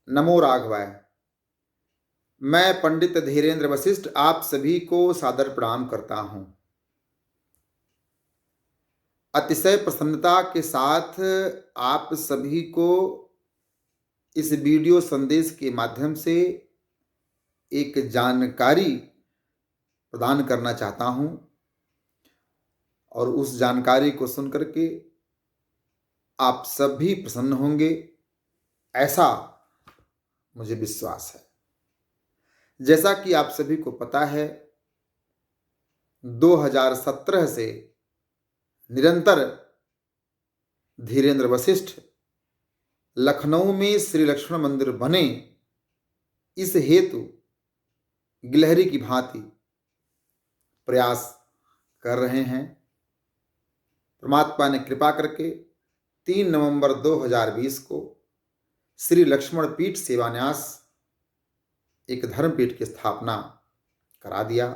नमो राघवाय। मैं पंडित धीरेन्द्र वशिष्ठ आप सभी को सादर प्रणाम करता हूं। अतिशय प्रसन्नता के साथ आप सभी को इस वीडियो संदेश के माध्यम से एक जानकारी प्रदान करना चाहता हूं और उस जानकारी को सुनकर के आप सभी प्रसन्न होंगे, ऐसा मुझे विश्वास है। जैसा कि आप सभी को पता है, 2017 से निरंतर धीरेन्द्र वशिष्ठ लखनऊ में श्री लक्ष्मण मंदिर बने, इस हेतु गिलहरी की भांति प्रयास कर रहे हैं। परमात्मा ने कृपा करके 3 नवंबर 2020 को श्री लक्ष्मण पीठ सेवान्यास एक धर्मपीठ की स्थापना करा दिया।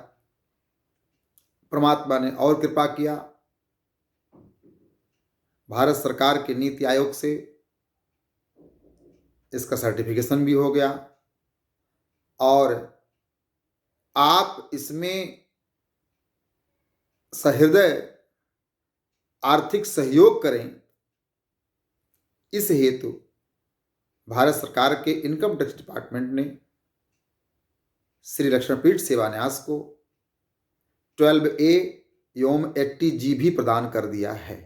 परमात्मा ने और कृपा किया, भारत सरकार के नीति आयोग से इसका सर्टिफिकेशन भी हो गया और आप इसमें सहृदय आर्थिक सहयोग करें, इस हेतु भारत सरकार के इनकम टैक्स डिपार्टमेंट ने श्री लक्ष्मणपीठ सेवान्यास को 12A एवं 80G भी प्रदान कर दिया है।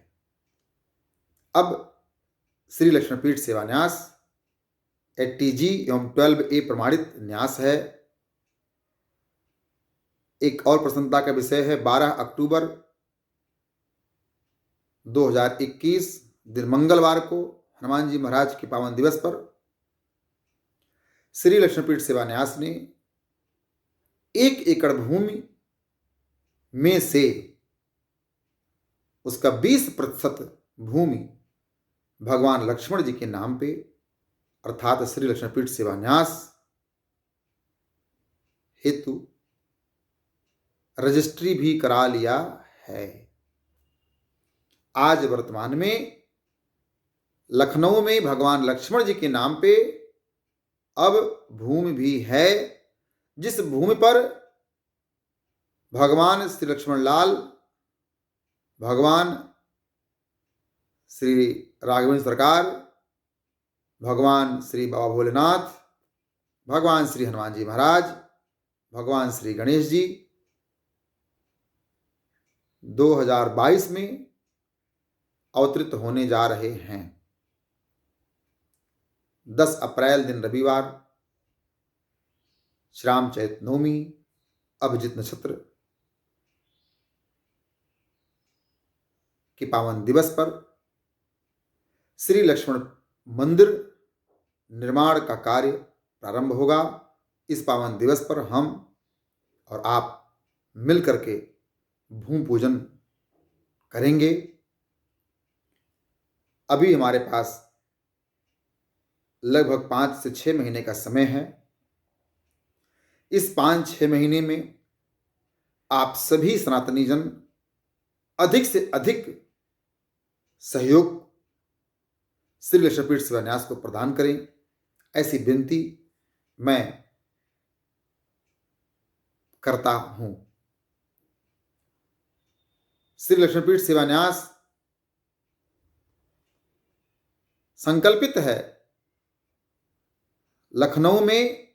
अब श्री लक्ष्मणपीठ सेवान्यास 80G एवं 12A प्रमाणित न्यास है। एक और प्रसन्नता का विषय है, 12 अक्टूबर 2021 दिन मंगलवार को हनुमान जी महाराज के पावन दिवस पर श्री लक्ष्मणपीठ सेवान्यास ने 1 एकड़ भूमि में से उसका 20% भूमि भगवान लक्ष्मण जी के नाम पे अर्थात श्री लक्ष्मणपीठ सेवान्यास हेतु रजिस्ट्री भी करा लिया है। आज वर्तमान में लखनऊ में भगवान लक्ष्मण जी के नाम पे अब भूमि भी है, जिस भूमि पर भगवान श्री लक्ष्मण लाल, भगवान श्री राघवेंद्र सरकार, भगवान श्री बाबा भोलेनाथ, भगवान श्री हनुमान जी महाराज, भगवान श्री गणेश जी 2022 में अवतरित होने जा रहे हैं। 10 अप्रैल दिन रविवार, श्राम चैत नवमी, अभिजित नक्षत्र के पावन दिवस पर श्री लक्ष्मण मंदिर निर्माण का कार्य प्रारंभ होगा। इस पावन दिवस पर हम और आप मिलकर के भूमि पूजन करेंगे। अभी हमारे पास लगभग 5 से 6 महीने का समय है। इस 5-6 महीने में आप सभी सनातनी जन अधिक से अधिक सहयोग श्री लक्ष्मणपीठ सेवान्यास को प्रदान करें, ऐसी विनती मैं करता हूं। श्री लक्ष्मणपीठ सेवान्यास संकल्पित है लखनऊ में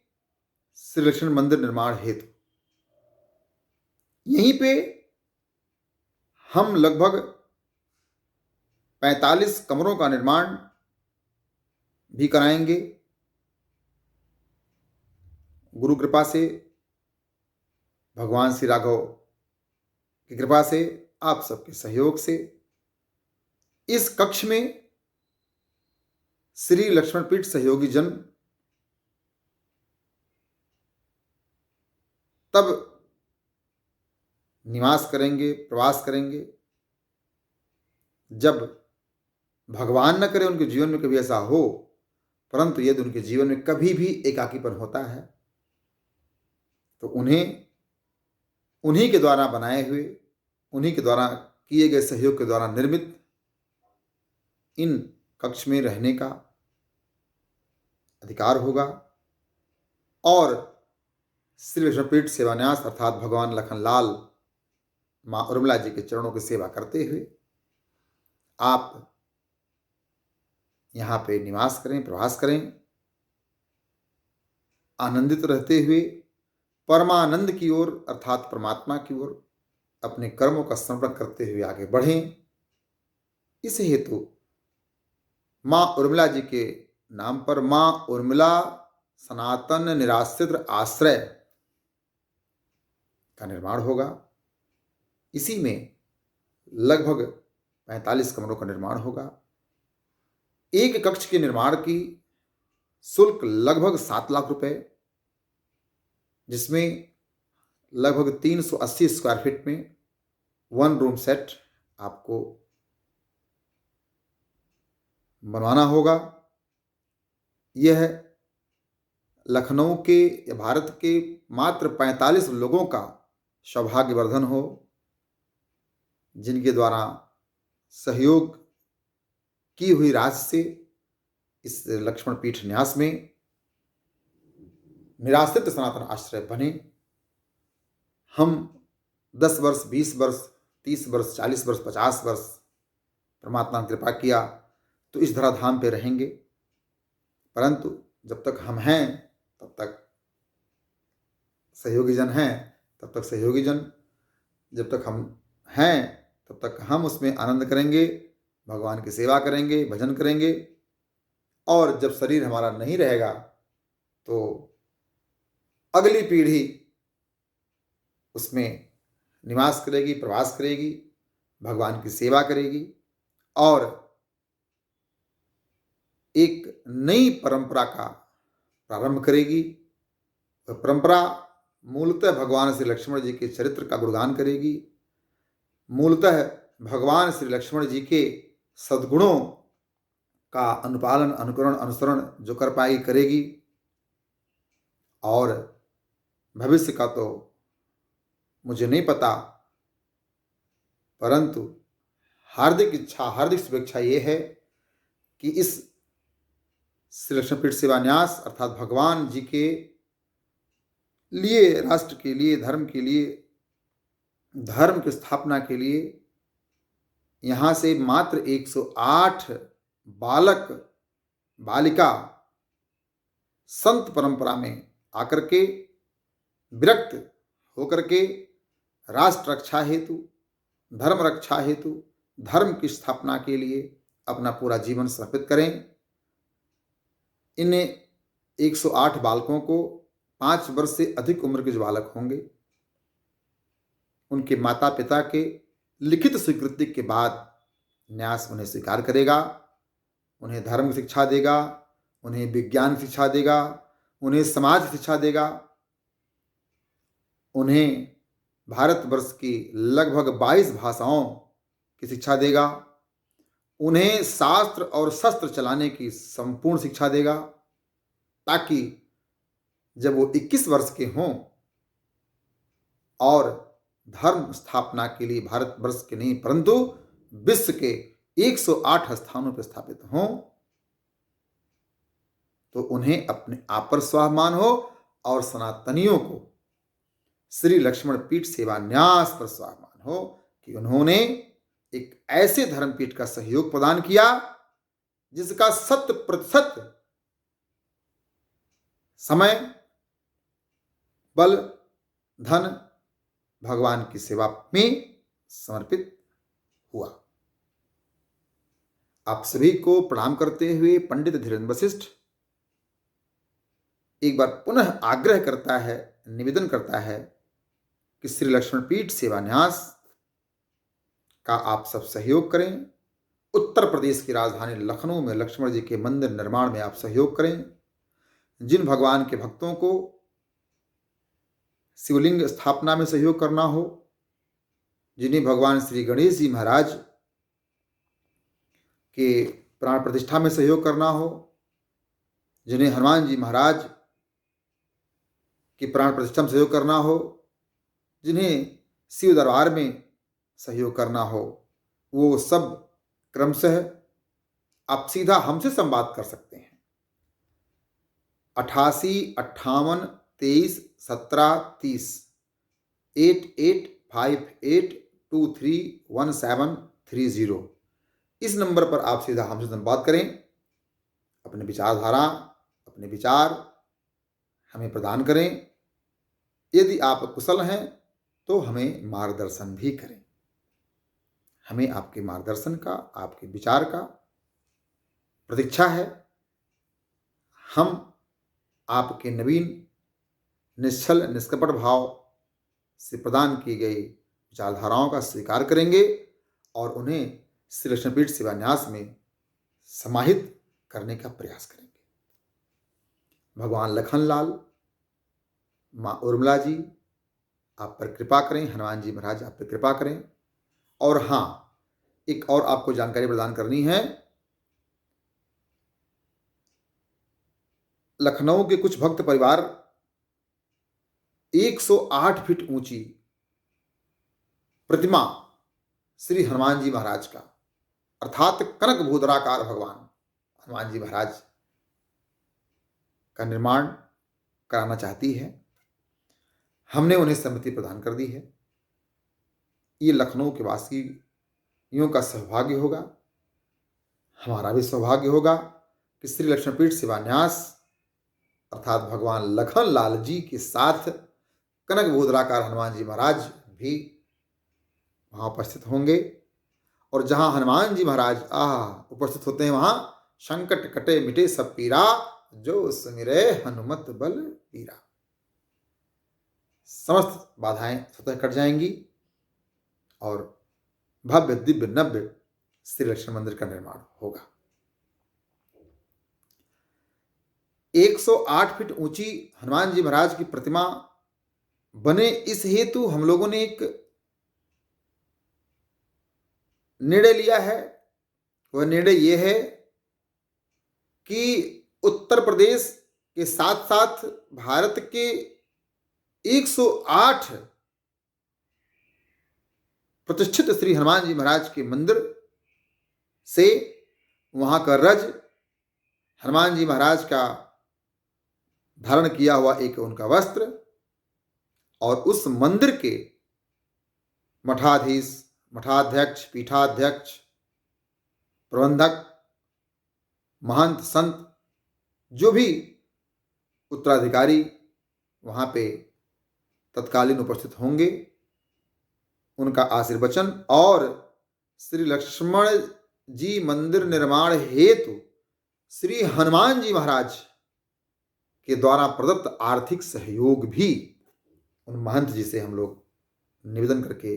श्री लक्ष्मण मंदिर निर्माण हेतु। यहीं पे हम लगभग 45 कमरों का निर्माण भी कराएंगे। गुरु कृपा से, भगवान श्री राघव की कृपा से, आप सबके सहयोग से इस कक्ष में श्री लक्ष्मणपीठ सहयोगी जन तब निवास करेंगे, प्रवास करेंगे, जब भगवान न करे उनके जीवन में कभी ऐसा हो, परंतु यदि उनके जीवन में कभी भी एकाकीपन होता है तो उन्हें उन्हीं के द्वारा बनाए हुए, उन्हीं के द्वारा किए गए सहयोग के द्वारा निर्मित इन कक्ष में रहने का अधिकार होगा और श्री लक्ष्मणपीठ सेवान्यास अर्थात भगवान लखनलाल माँ उर्मिला जी के चरणों की सेवा करते हुए आप यहाँ पे निवास करें, प्रवास करें, आनंदित रहते हुए परमानंद की ओर अर्थात परमात्मा की ओर अपने कर्मों का समर्पण करते हुए आगे बढ़ें। इस हेतु माँ उर्मिला जी के नाम पर माँ उर्मिला सनातन निराश्रित आश्रय का निर्माण होगा। इसी में लगभग 45 कमरों का निर्माण होगा। एक कक्ष के निर्माण की शुल्क लगभग 7 लाख रुपए, जिसमें लगभग 380 स्क्वायर फीट में 1 रूम सेट आपको बनवाना होगा। यह लखनऊ के या भारत के मात्र 45 लोगों का सौभाग्यवर्धन हो, जिनके द्वारा सहयोग की हुई राशि से इस लक्ष्मण पीठ न्यास में निराश्रित सनातन आश्रय बने। हम 10 वर्ष, 20 वर्ष, 30 वर्ष, 40 वर्ष, 50 वर्ष परमात्मा ने कृपा किया तो इस धराधाम पे रहेंगे, परंतु जब तक हम हैं तब तक सहयोगी जन हैं, तब तक सहयोगी जन, जब तक हम हैं तब तक हम उसमें आनंद करेंगे, भगवान की सेवा करेंगे, भजन करेंगे। और जब शरीर हमारा नहीं रहेगा तो अगली पीढ़ी उसमें निवास करेगी, प्रवास करेगी, भगवान की सेवा करेगी और एक नई परंपरा का प्रारंभ करेगी। वह परंपरा मूलतः भगवान श्री लक्ष्मण जी के चरित्र का गुणगान करेगी, मूलतः भगवान श्री लक्ष्मण जी के सद्गुणों का अनुपालन, अनुकरण, अनुसरण जो कर पाएगी करेगी। और भविष्य का तो मुझे नहीं पता, परंतु हार्दिक इच्छा, हार्दिक शुभेच्छा ये है कि इस श्री लक्ष्मणपीठ सेवान्यास अर्थात भगवान जी के लिए, राष्ट्र के लिए, धर्म के लिए, धर्म की स्थापना के लिए यहाँ से मात्र 108 बालक बालिका संत परंपरा में आकर के विरक्त होकर के राष्ट्र रक्षा हेतु, धर्म रक्षा हेतु, धर्म की स्थापना के लिए अपना पूरा जीवन समर्पित करें। इन 108 बालकों को 5 वर्ष से अधिक उम्र के जो बालक होंगे उनके माता पिता के लिखित स्वीकृति के बाद न्यास उन्हें स्वीकार करेगा, उन्हें धर्म की शिक्षा देगा, उन्हें विज्ञान की शिक्षा देगा, उन्हें समाज की शिक्षा देगा, उन्हें भारतवर्ष की लगभग 22 भाषाओं की शिक्षा देगा, उन्हें शास्त्र और शस्त्र चलाने की संपूर्ण शिक्षा देगा, ताकि जब वो 21 वर्ष के हों और धर्म स्थापना के लिए भारतवर्ष के नहीं परंतु विश्व के 108 स्थानों पर स्थापित हों, तो उन्हें अपने आप पर स्वाभिमान हो और सनातनियों को श्री लक्ष्मण पीठ सेवान्यास पर स्वाभिमान हो कि उन्होंने एक ऐसे धर्मपीठ का सहयोग प्रदान किया जिसका 100% समय, बल, धन भगवान की सेवा में समर्पित हुआ। आप सभी को प्रणाम करते हुए पंडित धीरेन्द्र वशिष्ठ एक बार पुनः आग्रह करता है, निवेदन करता है कि श्री लक्ष्मणपीठ सेवान्यास का आप सब सहयोग करें। उत्तर प्रदेश की राजधानी लखनऊ में लक्ष्मण जी के मंदिर निर्माण में आप सहयोग करें। जिन भगवान के भक्तों को शिवलिंग स्थापना में सहयोग करना हो, जिन्हें भगवान श्री गणेश जी महाराज के प्राण प्रतिष्ठा में सहयोग करना हो, जिन्हें हनुमान जी महाराज की प्राण प्रतिष्ठा में सहयोग करना हो, जिन्हें शिव दरबार में सहयोग करना हो, वो सब क्रमशः आप सीधा हमसे संवाद कर सकते हैं। 8858231730 8858231730। इस नंबर पर आप सीधा हमसे संवाद करें, अपने विचारधारा, अपने विचार हमें प्रदान करें। यदि आप कुशल हैं तो हमें मार्गदर्शन भी करें। हमें आपके मार्गदर्शन का, आपके विचार का प्रतीक्षा है। हम आपके नवीन, निश्चल, निष्कपट भाव से प्रदान की गई विचारधाराओं का स्वीकार करेंगे और उन्हें श्री लक्ष्मीपीठ शिवान्यास में समाहित करने का प्रयास करेंगे। भगवान लखनलाल, माँ उर्मिला जी आप पर कृपा करें, हनुमान जी महाराज आप पर कृपा करें। और हाँ, एक और आपको जानकारी प्रदान करनी है। लखनऊ के कुछ भक्त परिवार 108 फीट ऊंची प्रतिमा श्री हनुमान जी महाराज का, अर्थात कनक भूधराकार भगवान हनुमान जी महाराज का निर्माण कराना चाहती है। हमने उन्हें सम्मति प्रदान कर दी है। ये लखनऊ के वासियों का सौभाग्य होगा, हमारा भी सौभाग्य होगा कि श्री लक्ष्मीपीठ शिवान्यास अर्थात भगवान लखनलाल जी के साथ कनक भूधराकार हनुमान जी महाराज भी वहाँ उपस्थित होंगे। और जहाँ हनुमान जी महाराज उपस्थित होते हैं, वहाँ संकट कटे मिटे सब पीरा, जो सुमिरे हनुमत बल पीरा। समस्त बाधाएं स्वतः कट जाएंगी और भव्य दिव्य नव्य श्री लक्ष्मण मंदिर का निर्माण होगा। 108 फीट ऊंची हनुमान जी महाराज की प्रतिमा बने, इस हेतु हम लोगों ने एक निर्णय लिया है। वह निर्णय यह है कि उत्तर प्रदेश के साथ साथ भारत के 108 प्रतिष्ठित श्री हनुमान जी महाराज के मंदिर से वहां का रज, हनुमान जी महाराज का धारण किया हुआ एक उनका वस्त्र और उस मंदिर के मठाधीश, मठाध्यक्ष, पीठाध्यक्ष, प्रबंधक, महंत, संत, जो भी उत्तराधिकारी वहां पे तत्कालीन उपस्थित होंगे, उनका आशीर्वचन और श्री लक्ष्मण जी मंदिर निर्माण हेतु श्री हनुमान जी महाराज के द्वारा प्रदत्त आर्थिक सहयोग भी उन महंत जी से हम लोग निवेदन करके,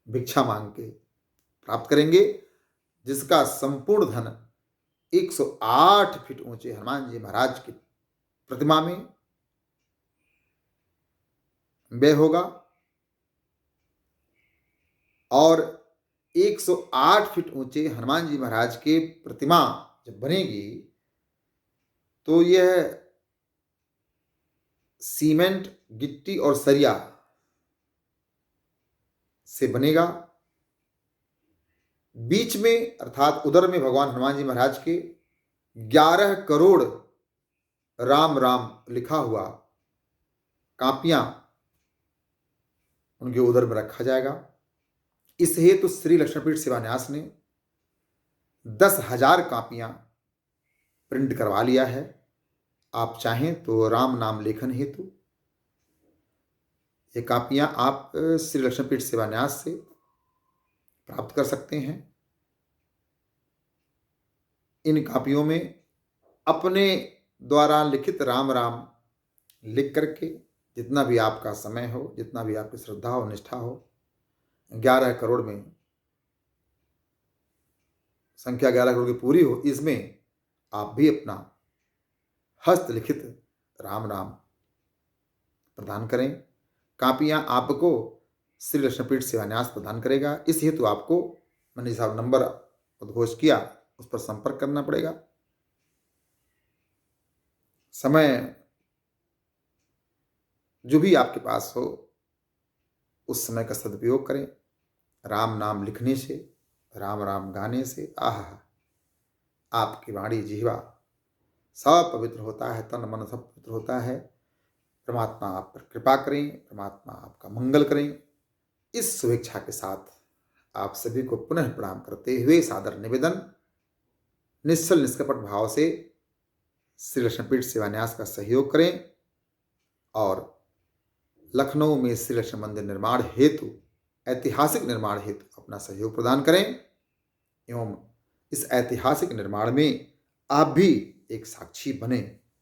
भिक्षा मांग के प्राप्त करेंगे, जिसका संपूर्ण धन 108 फीट ऊंचे हनुमान जी महाराज की प्रतिमा में व्यय होगा। और 108 फीट ऊंचे हनुमान जी महाराज के प्रतिमा जब बनेगी तो यह सीमेंट, गिट्टी और सरिया से बनेगा। बीच में अर्थात उदर में भगवान हनुमान जी महाराज के 11 करोड़ राम राम लिखा हुआ कापियां उनके उदर में रखा जाएगा। इस हेतु श्री लक्ष्मीपीठ शिवान्यास ने 10,000 कापियां प्रिंट करवा लिया है। आप चाहें तो राम नाम लेखन हेतु ये कापियां आप श्री लक्ष्मीपीठ शिवान्यास से प्राप्त कर सकते हैं। इन कापियों में अपने द्वारा लिखित राम राम लिख करके, जितना भी आपका समय हो, जितना भी आपकी श्रद्धा हो, निष्ठा हो, 11 करोड़ में संख्या 11 करोड़ की पूरी हो, इसमें आप भी अपना हस्तलिखित राम नाम प्रदान करें। कापियां आपको श्री लक्ष्मीपीठ शिवान्यास प्रदान करेगा। इस हेतु आपको मैंने साहब नंबर उद्घोष किया, उस पर संपर्क करना पड़ेगा। समय जो भी आपके पास हो उस समय का सदुपयोग करें। राम नाम लिखने से, राम राम गाने से आपकी वाणी जिह्वा सब पवित्र होता है, तन मन सब पवित्र होता है। परमात्मा आप पर कृपा करें, परमात्मा आपका मंगल करें। इस शुभेच्छा के साथ आप सभी को पुनः प्रणाम करते हुए सादर निवेदन, निश्चल निष्कपट भाव से श्री लक्ष्मणपीठ शिवान्यास का सहयोग करें और लखनऊ में श्री लक्ष्मण मंदिर निर्माण हेतु, ऐतिहासिक निर्माण हेतु अपना सहयोग प्रदान करें एवं इस ऐतिहासिक निर्माण में आप भी एक साक्षी बने।